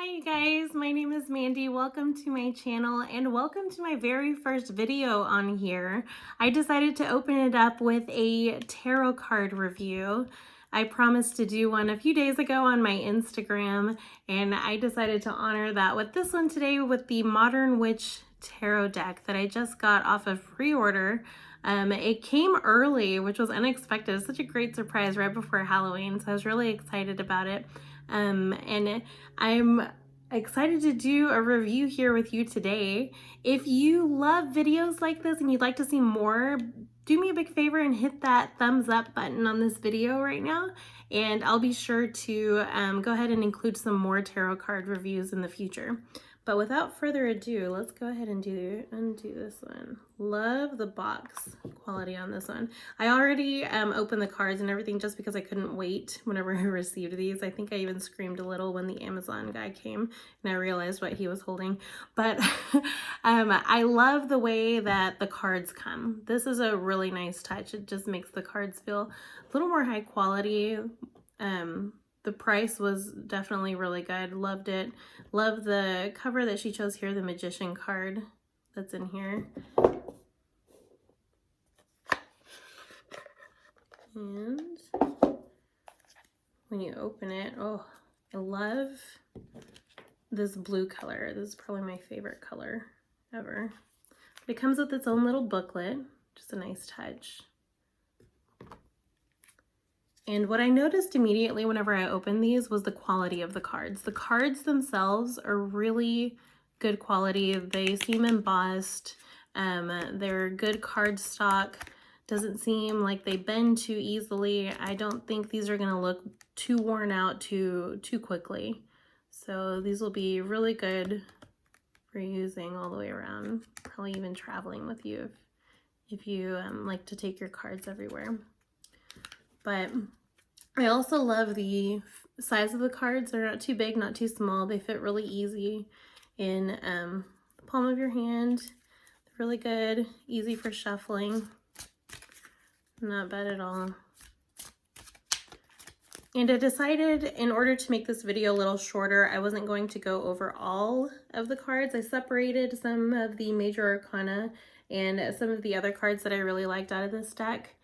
Hi you guys, my name is Mandy. Welcome to my channel and welcome to my very first video on here. I decided to open it up with a tarot card review. I promised to do one a few days ago on my Instagram and I decided to honor that with this one today with the Modern Witch Tarot deck that I just got off of pre-order. It came early, which was unexpected. It's such a great surprise right before Halloween, so I was really excited about it. And I'm excited to do a review here with you today. If you love videos like this and you'd like to see more, do me a big favor and hit that thumbs up button on this video right now, and I'll be sure to go ahead and include some more tarot card reviews in the future. But without further ado, let's go ahead and undo this one. Love the box quality on this one. I already opened the cards and everything just because I couldn't wait whenever I received these. I think I even screamed a little when the Amazon guy came and I realized what he was holding. But I love the way that the cards come. This is a really nice touch. It just makes the cards feel a little more high quality. The price was definitely really good. Loved it. Love the cover that she chose here, the Magician card that's in here. And when you open it, oh, I love this blue color. This is probably my favorite color ever. It comes with its own little booklet, just a nice touch. And what I noticed immediately whenever I opened these was the quality of the cards. The cards themselves are really good quality. They seem embossed. They're good card stock. Doesn't seem like they bend too easily. I don't think these are gonna look too worn out too quickly. So these will be really good for using all the way around. Probably even traveling with you if you like to take your cards everywhere. But I also love the size of the cards. They're not too big, not too small. They fit really easy in the palm of your hand. They're really good, easy for shuffling. Not bad at all. And I decided in order to make this video a little shorter, I wasn't going to go over all of the cards. I separated some of the major arcana and some of the other cards that I really liked out of this deck.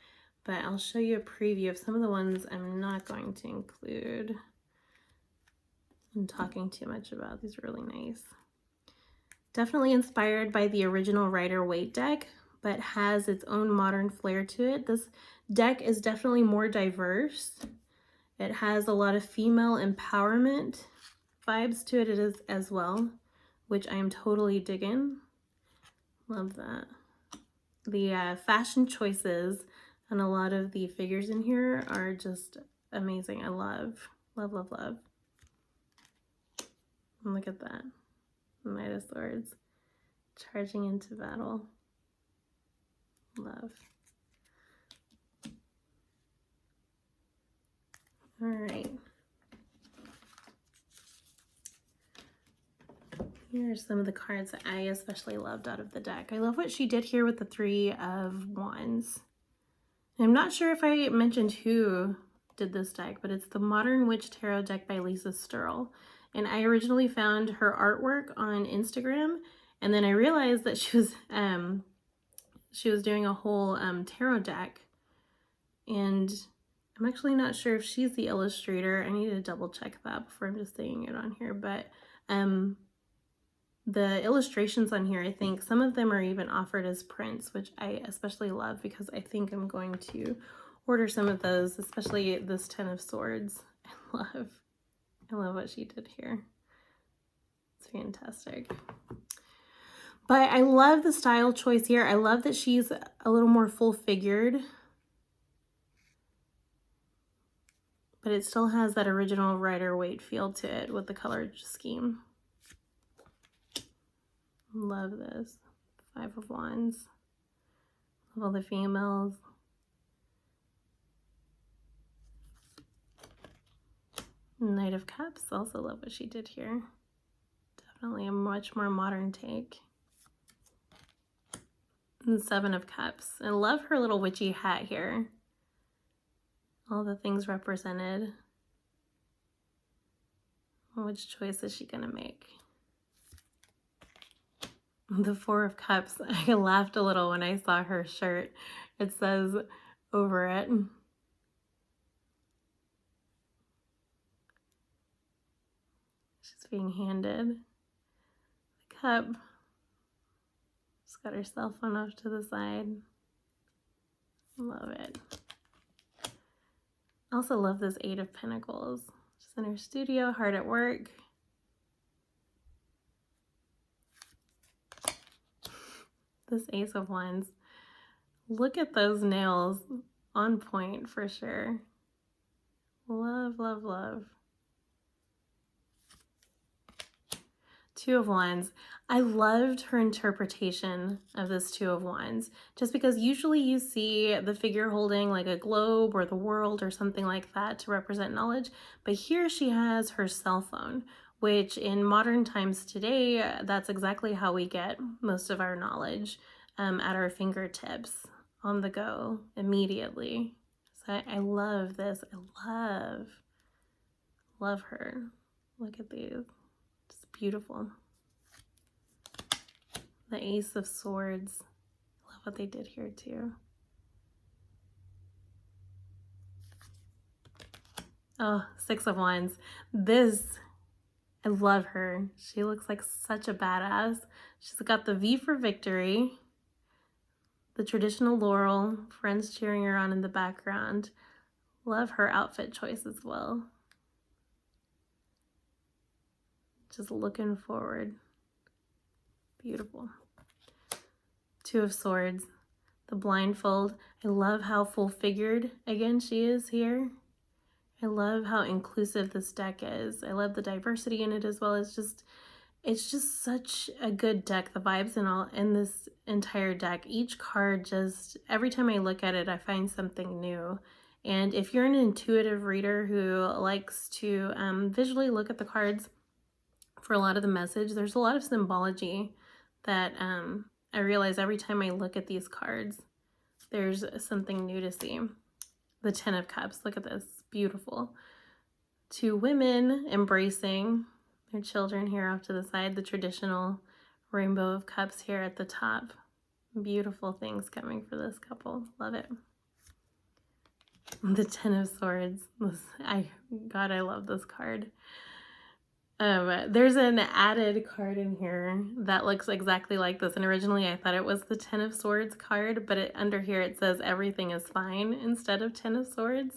But I'll show you a preview of some of the ones I'm not going to include. I'm talking too much about. These are really nice. Definitely inspired by the original Rider-Waite deck, but has its own modern flair to it. This deck is definitely more diverse. It has a lot of female empowerment vibes to it as well, which I am totally digging. Love that. The fashion choices and a lot of the figures in here are just amazing. I love, love, love, love. And look at that. Knight of Swords. Charging into battle. Love. All right. Here are some of the cards that I especially loved out of the deck. I love what she did here with the Three of Wands. I'm not sure if I mentioned who did this deck, but it's the Modern Witch Tarot deck by Lisa Steele. And I originally found her artwork on Instagram, and then I realized that she was doing a whole tarot deck. And I'm actually not sure if she's the illustrator. I need to double check that before I'm just saying it on here. But the illustrations on here, I think some of them are even offered as prints, which I especially love because I think I'm going to order some of those, especially this Ten of Swords. I love what she did here. It's fantastic. But I love the style choice here. I love that she's a little more full-figured, but it still has that original Rider-Waite feel to it with the color scheme. Love this. Five of Wands. Love all the females. Knight of Cups. Also love what she did here. Definitely a much more modern take. And Seven of Cups. I love her little witchy hat here. All the things represented. Which choice is she gonna make? The Four of Cups. I laughed a little when I saw her shirt. It says over it. She's being handed the cup. She's got her cell phone off to the side. Love it. I also love this Eight of Pentacles. She's in her studio, hard at work. This Ace of Wands. Look at those nails. On point for sure. Love, love, love. Two of Wands. I loved her interpretation of this Two of Wands, just because usually you see the figure holding like a globe or the world or something like that to represent knowledge, but here she has her cell phone, which in modern times today, that's exactly how we get most of our knowledge, at our fingertips, on the go, immediately. So I love this. I love her. Look at these. It's beautiful. The Ace of Swords. I love what they did here too. Oh, Six of Wands. This, I love her. She looks like such a badass. She's got the V for victory, the traditional laurel, friends cheering her on in the background. Love her outfit choice as well. Just looking forward. Beautiful. Two of Swords, the Blindfold. I love how full figured again she is here. I love how inclusive this deck is. I love the diversity in it as well. It's just such a good deck. The vibes in this entire deck. Each card, just every time I look at it, I find something new. And if you're an intuitive reader who likes to visually look at the cards for a lot of the message, there's a lot of symbology that I realize every time I look at these cards, there's something new to see. The Ten of Cups, look at this, beautiful. Two women embracing their children here off to the side, the traditional Rainbow of Cups here at the top. Beautiful things coming for this couple, love it. The Ten of Swords, God, I love this card. There's an added card in here that looks exactly like this, and originally I thought it was the Ten of Swords card, but under here it says everything is fine instead of Ten of Swords,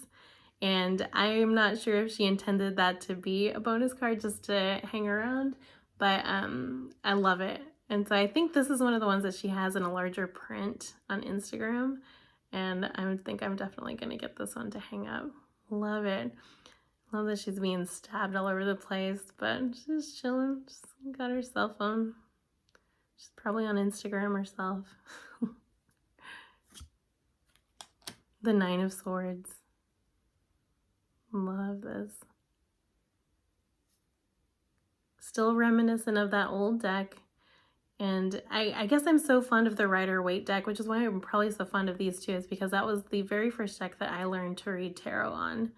and I'm not sure if she intended that to be a bonus card just to hang around, but I love it. And so I think this is one of the ones that she has in a larger print on Instagram, and I think I'm definitely going to get this one to hang up. Love it. Love that she's being stabbed all over the place, but she's chilling. Just got her cell phone. She's probably on Instagram herself. The Nine of Swords. Love this. Still reminiscent of that old deck. And I guess I'm so fond of the Rider-Waite deck, which is why I'm probably so fond of these two, is because that was the very first deck that I learned to read tarot on.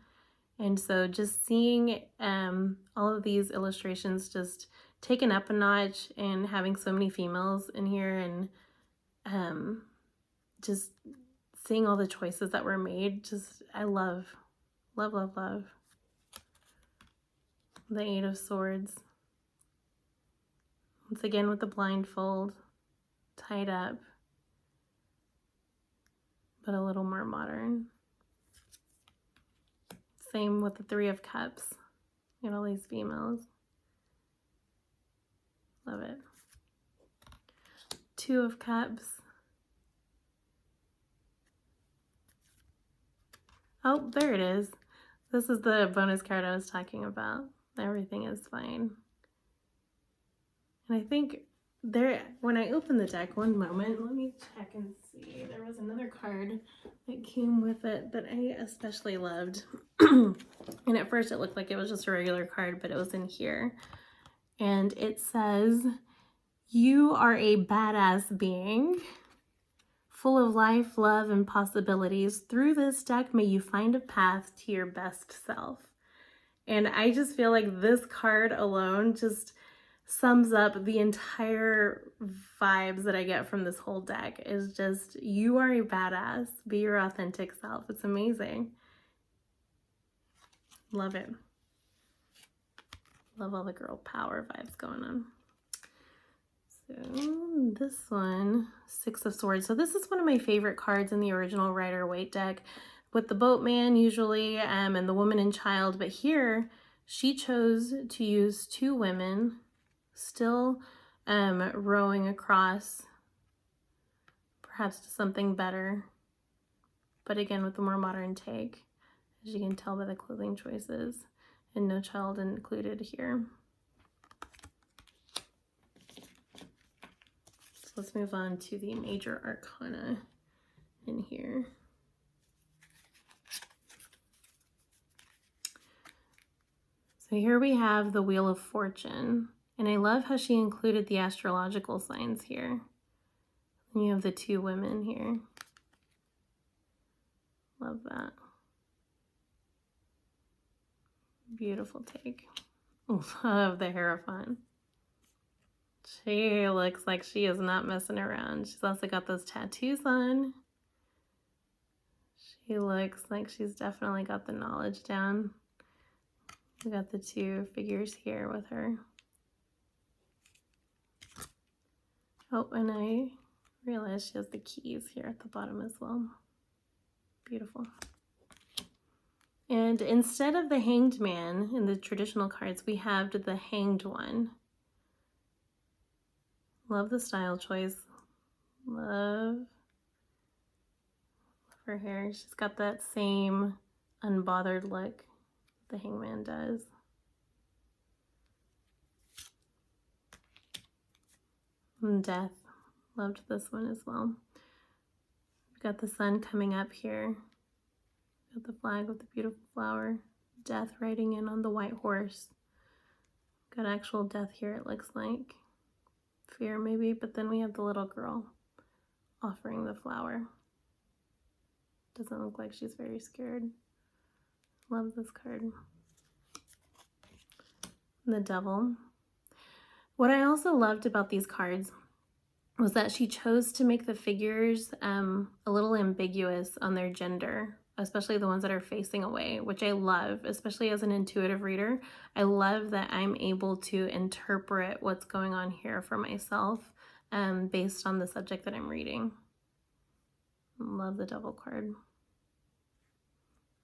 And so just seeing all of these illustrations just taken up a notch, and having so many females in here, and just seeing all the choices that were made, just I love, love, love, love. The Eight of Swords. Once again with the blindfold, tied up, but a little more modern. Same with the Three of Cups. Get all these females. Love it. Two of Cups. Oh, there it is. This is the bonus card I was talking about. Everything is fine. And I think there, when I opened the deck, one moment, let me check and see. There was another card that came with it that I especially loved. And at first it looked like it was just a regular card, but it was in here. And it says, "You are a badass being, full of life, love, and possibilities. Through this deck, may you find a path to your best self." And I just feel like this card alone just sums up the entire vibes that I get from this whole deck. Is just, you are a badass. Be your authentic self. It's amazing. Love it. Love all the girl power vibes going on. So this one, Six of Swords. So this is one of my favorite cards in the original Rider-Waite deck, with the boatman usually and the woman and child. But here she chose to use two women still rowing across, perhaps to something better, but again with the more modern take, as you can tell by the clothing choices, and no child included here. So let's move on to the major arcana in here. So here we have the Wheel of Fortune, and I love how she included the astrological signs here. And you have the two women here. Love that. Beautiful take. Love the Hierophant. She looks like she is not messing around. She's also got those tattoos on. She looks like she's definitely got the knowledge down. We got the two figures here with her. Oh, and I realized she has the keys here at the bottom as well. Beautiful. And instead of the Hanged Man in the traditional cards, we have the Hanged One. Love the style choice. Love her hair. She's got that same unbothered look the Hangman does. And Death. Loved this one as well. We've got the sun coming up here. Got the flag with the beautiful flower. Death riding in on the white horse. Got actual death here, it looks like. Fear maybe, but then we have the little girl offering the flower. Doesn't look like she's very scared. Love this card. The Devil. What I also loved about these cards was that she chose to make the figures a little ambiguous on their gender, especially the ones that are facing away, which I love, especially as an intuitive reader. I love that I'm able to interpret what's going on here for myself based on the subject that I'm reading. Love the Devil card.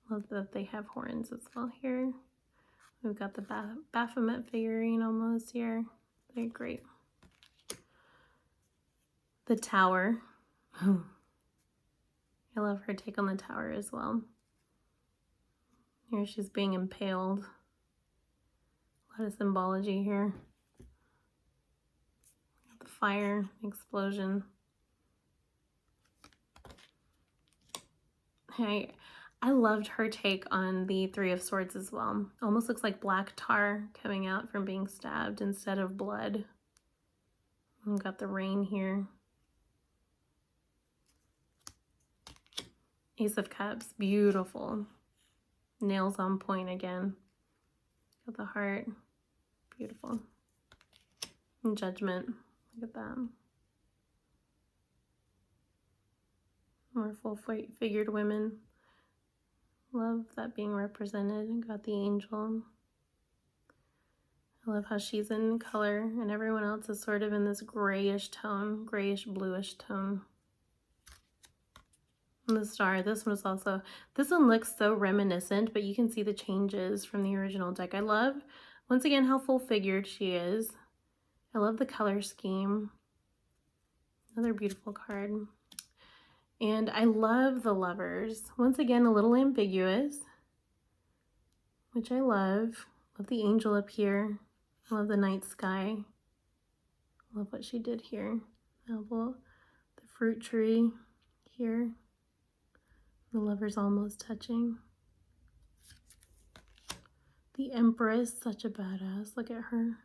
Love that they have horns as well here. We've got the Baphomet figurine almost here. They're great. The Tower. I love her take on the Tower as well. Here she's being impaled. A lot of symbology here. The fire, explosion. I loved her take on the Three of Swords as well. Almost looks like black tar coming out from being stabbed instead of blood. We've got the rain here. Ace of Cups, beautiful. Nails on point again. Got the heart, beautiful. And Judgment, look at that. More full-figured women. Love that being represented. Got the angel. I love how she's in color and everyone else is sort of in this grayish tone, grayish bluish tone. And the Star, this one looks so reminiscent, but you can see the changes from the original deck. I love, once again, how full-figured she is. I love the color scheme. Another beautiful card. And I love the Lovers. Once again, a little ambiguous, which I love. Love the angel up here. I love the night sky. Love what she did here. The fruit tree here. The Lovers almost touching. The Empress, such a badass. Look at her.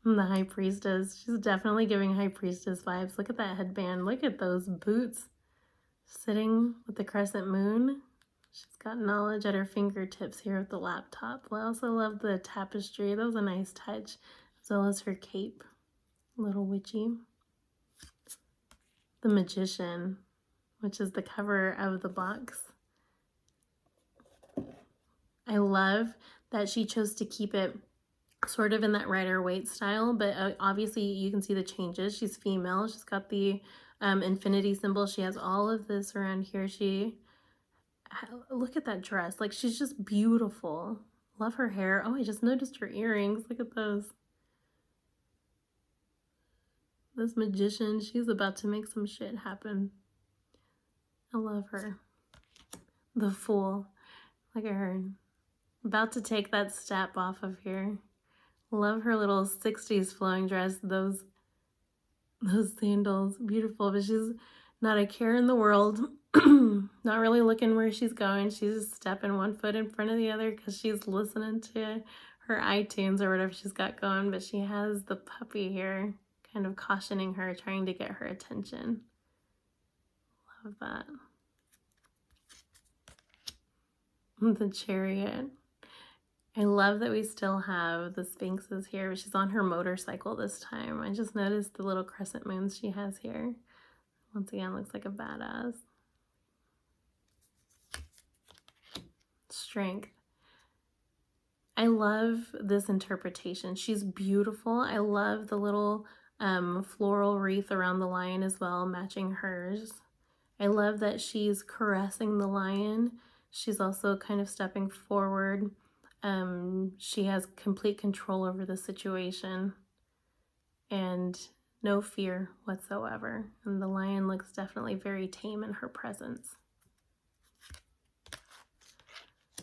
And the High Priestess. She's definitely giving High Priestess vibes. Look at that headband. Look at those boots. Sitting with the crescent moon. She's got knowledge at her fingertips here with the laptop. I also love the tapestry. That was a nice touch, as well as her cape. A little witchy. The Magician, which is the cover of the box. I love that she chose to keep it sort of in that Rider-Waite style, but obviously you can see the changes. She's female. She's got the infinity symbol. She has all of this around here. Look at that dress. Like, she's just beautiful. Love her hair. Oh, I just noticed her earrings. Look at those. This magician, she's about to make some shit happen. I love her. The Fool. Look at her. About to take that step off of here. Love her little 60s flowing dress. Those sandals. Beautiful, but she's not a care in the world. Not really looking where she's going. She's just stepping one foot in front of the other because she's listening to her iTunes or whatever she's got going. But she has the puppy here, kind of cautioning her, trying to get her attention. Love that. The Chariot. I love that we still have the Sphinxes here. She's on her motorcycle this time. I just noticed the little crescent moons she has here. Once again, looks like a badass. Strength. I love this interpretation. She's beautiful. I love the little floral wreath around the lion as well, matching hers. I love that she's caressing the lion. She's also kind of stepping forward. She has complete control over the situation and no fear whatsoever. And the lion looks definitely very tame in her presence.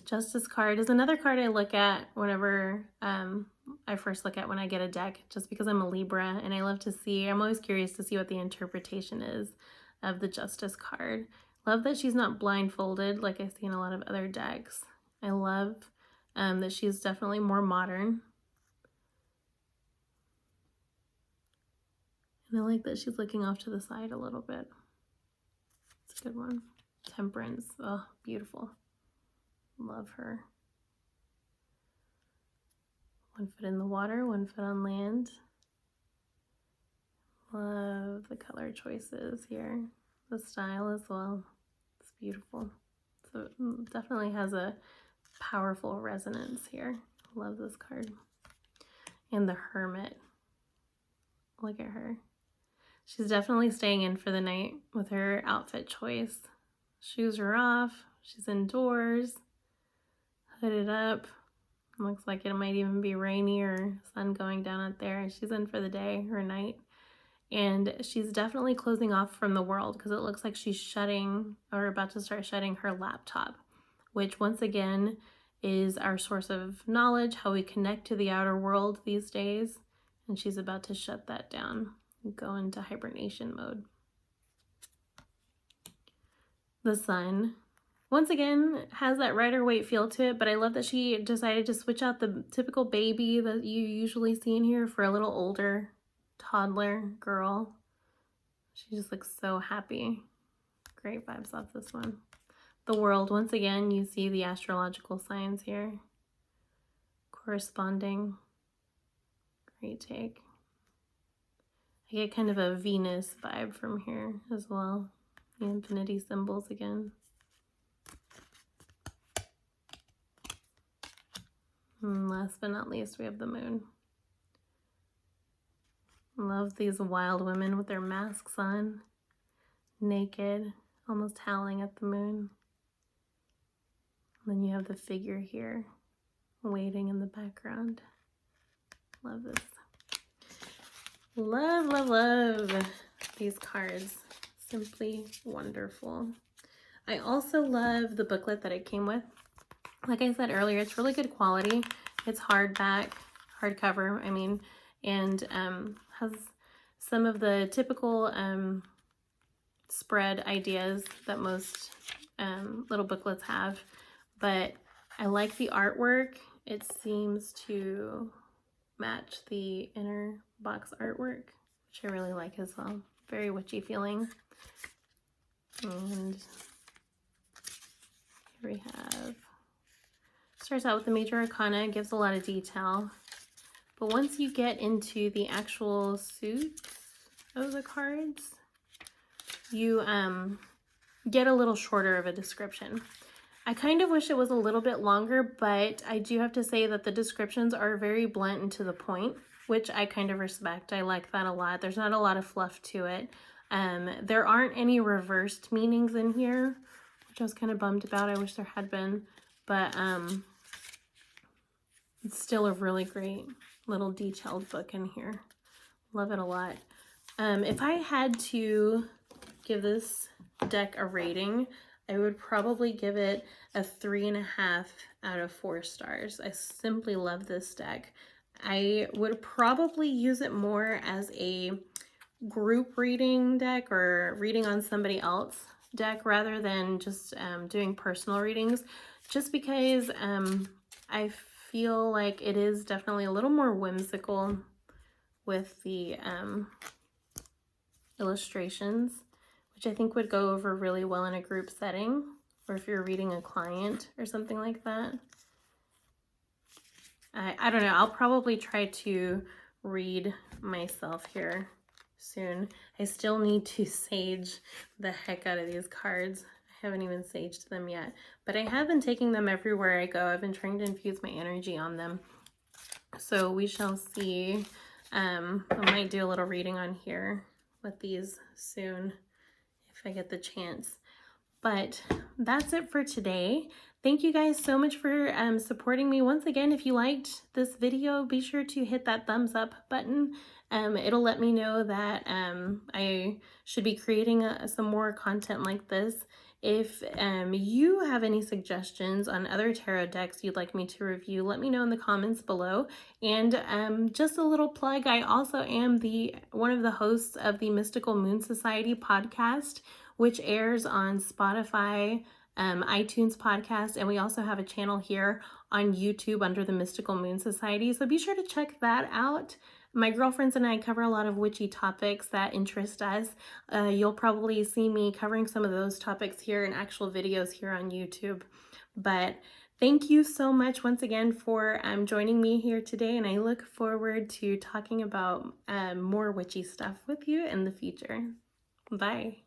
Justice card is another card I look at whenever I first look at when I get a deck, just because I'm a Libra and I love to see, I'm always curious to see what the interpretation is of the Justice card. Love that she's not blindfolded like I see in a lot of other decks. I love that she's definitely more modern. And I like that she's looking off to the side a little bit. It's a good one. Temperance. Oh, beautiful. Love her. One foot in the water, one foot on land. Love the color choices here. The style as well. It's beautiful. So it definitely has a powerful resonance here. Love this card. And the Hermit. Look at her. She's definitely staying in for the night with her outfit choice. Shoes are off. She's indoors. Hooded up. Looks like it might even be rainy or sun going down out there. She's in for the day or night. And she's definitely closing off from the world because it looks like she's shutting or about to start shutting her laptop, which once again is our source of knowledge, how we connect to the outer world these days. And she's about to shut that down and go into hibernation mode. The Sun. Once again, has that Rider-Waite feel to it, but I love that she decided to switch out the typical baby that you usually see in here for a little older toddler girl. She just looks so happy. Great vibes off this one. The World. Once again, you see the astrological signs here corresponding. Great take. I get kind of a Venus vibe from here as well. The infinity symbols again. And last but not least, we have the Moon. Love these wild women with their masks on, naked, almost howling at the moon. And then you have the figure here, waiting in the background. Love this. Love, love, love these cards. Simply wonderful. I also love the booklet that it came with. Like I said earlier, it's really good quality. It's hardcover, I mean, and has some of the typical spread ideas that most little booklets have. But I like the artwork. It seems to match the inner box artwork, which I really like as well. Very witchy feeling. And here we have, starts out with the major arcana, gives a lot of detail. But once you get into the actual suits of the cards, you get a little shorter of a description. I kind of wish it was a little bit longer, but I do have to say that the descriptions are very blunt and to the point, which I kind of respect. I like that a lot. There's not a lot of fluff to it. There aren't any reversed meanings in here, which I was kind of bummed about. I wish there had been, but it's still a really great little detailed book in here. Love it a lot. If I had to give this deck a rating, I would probably give it a 3.5 out of 4 stars. I simply love this deck. I would probably use it more as a group reading deck or reading on somebody else deck rather than just doing personal readings, just because I feel like it is definitely a little more whimsical with the illustrations, which I think would go over really well in a group setting, or if you're reading a client or something like that. I don't know, I'll probably try to read myself here soon. I still need to sage the heck out of these cards. I haven't even saged them yet, but I have been taking them everywhere I go. I've been trying to infuse my energy on them. So we shall see. I might do a little reading on here with these soon if I get the chance. But that's it for today. Thank you guys so much for supporting me. Once again, if you liked this video, be sure to hit that thumbs up button. It'll let me know that I should be creating some more content like this. If you have any suggestions on other tarot decks you'd like me to review, let me know in the comments below. And just a little plug, I also am one of the hosts of the Mystical Moon Society podcast, which airs on Spotify, iTunes podcast, and we also have a channel here on YouTube under the Mystical Moon Society, so be sure to check that out. My girlfriends and I cover a lot of witchy topics that interest us. You'll probably see me covering some of those topics here in actual videos here on YouTube. But thank you so much once again for joining me here today, and I look forward to talking about more witchy stuff with you in the future. Bye.